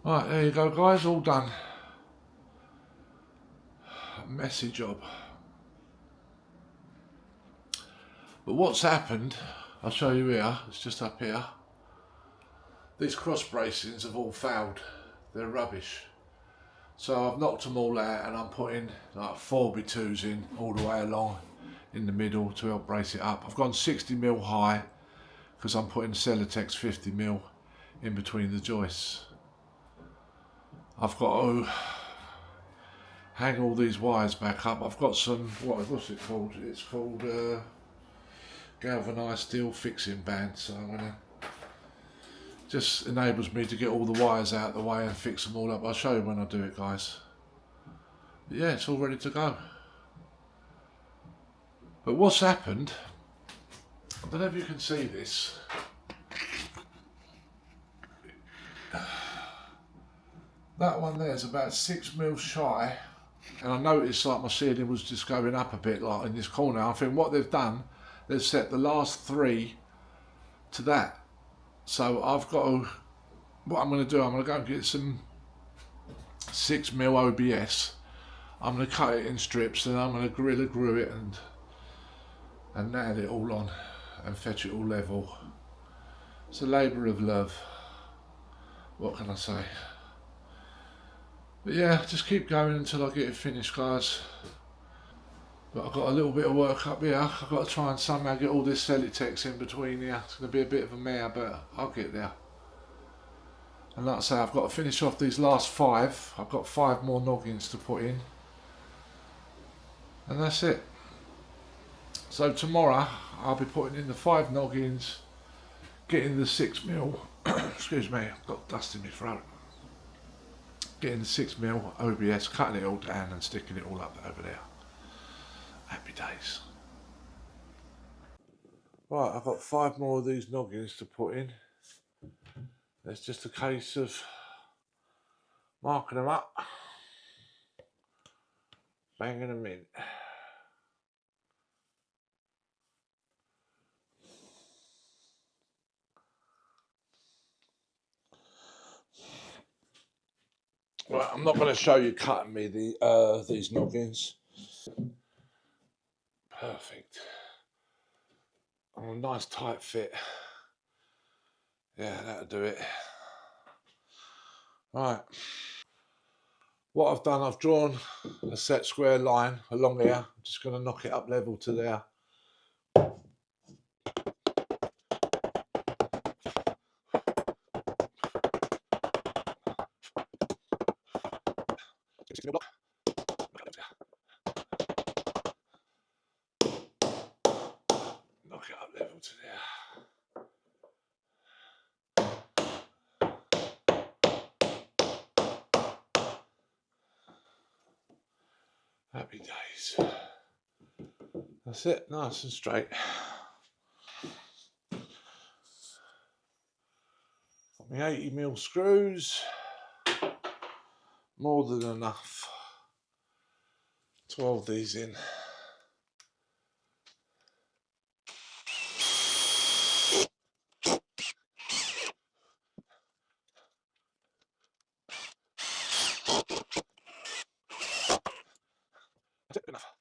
Right, there you go guys, all done. Messy job. But what's happened, I'll show you here, it's just up here. These cross bracings have all failed, they're rubbish. So I've knocked them all out and I'm putting like 4x2s in all the way along in the middle to help brace it up. I've gone 60mm high because I'm putting Celotex 50mm in between the joists. I've got to hang all these wires back up. I've got some, what's it called? It's called galvanised steel fixing band. So I'm gonna, just enables me to get all the wires out of the way and fix them all up. I'll show you when I do it, guys. But yeah, it's all ready to go. But what's happened, I don't know if you can see this. That one there is about 6mm shy, and I noticed like my ceiling was just going up a bit like in this corner. I think what they've done, they've set the last 3 to that. So I've got to, what I'm going to do, I'm going to go and get some 6mm OBS. I'm going to cut it in strips and I'm going to Gorilla Glue it and nail it all on and fetch it all level. It's a labour of love. What can I say? But yeah, just keep going until I get it finished, guys. But I've got a little bit of work up here. I've got to try and somehow get all this Celotex in between here. It's going to be a bit of a mare, but I'll get there. And like I say, I've got to finish off these last 5. I've got 5 more noggins to put in. And that's it. So tomorrow, I'll be putting in the 5 noggins, getting the 6mm, excuse me, I've got dust in my throat. Getting the 6mm OBS, cutting it all down and sticking it all up over there. Happy days. Right, I've got 5 more of these noggins to put in. It's just a case of marking them up, banging them in. Right, I'm not going to show you cutting me these noggins. Perfect. Oh, a nice tight fit. Yeah, that'll do it. Right. What I've done, I've drawn a set square line along here. I'm just going to knock it up level to there. Knock it up level to there. Happy days. That's it, nice and straight. Got my 80mm screws. More than enough. 12 these in. That's it, enough.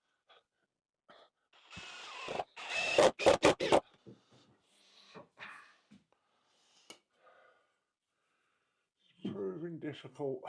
Proving difficult.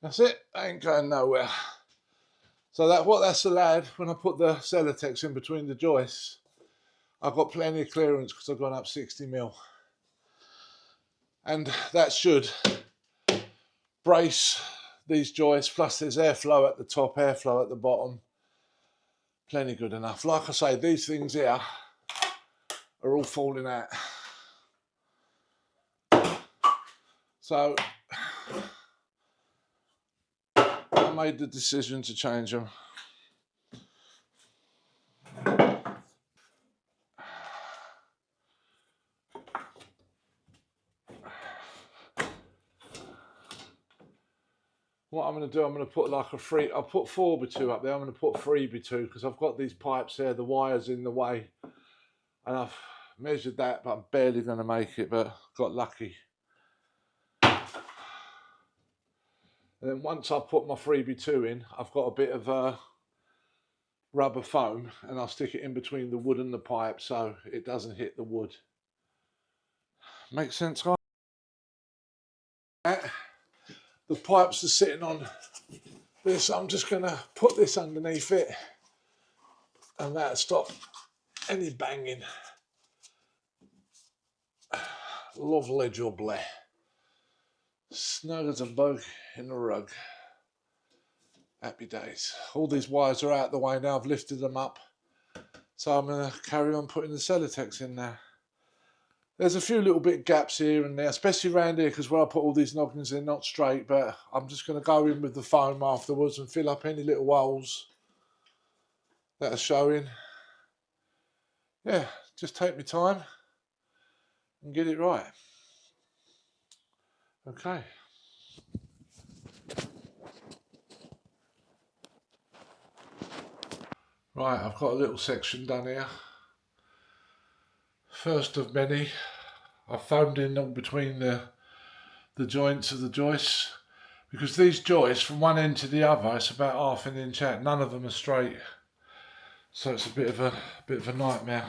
That's it, ain't going nowhere. So that's allowed, when I put the Ceiling.Complete in between the joists, I've got plenty of clearance because I've gone up 60mm. And that should brace these joists, plus there's airflow at the top, airflow at the bottom. Plenty good enough. Like I say, these things here are all falling out. So I made the decision to change them. What I'm going to do, I'm going to put like I'll put 4x2 up there. I'm going to put 3x2 because I've got these pipes there, the wire's in the way. And I've measured that, but I'm barely going to make it, but got lucky. And then once I've put my 3x2 in, I've got a bit of rubber foam, and I'll stick it in between the wood and the pipe so it doesn't hit the wood. Makes sense, guys? The pipes are sitting on this. I'm just going to put this underneath it, and that'll stop any banging. Lovely jubbly. Snug as a bug in a rug. Happy days. All these wires are out the way now. I've lifted them up. So I'm going to carry on putting the Ceiling.Complete in now. There's a few little bit gaps here and there, especially around here, because where I put all these noggins, they're not straight, but I'm just going to go in with the foam afterwards and fill up any little holes that are showing. Yeah, just take my time and get it right. Okay. Right, I've got a little section done here. First of many. I've foamed in between the joints of the joists, because these joists from one end to the other, it's about ½ inch out. None of them are straight, so it's a bit of a nightmare.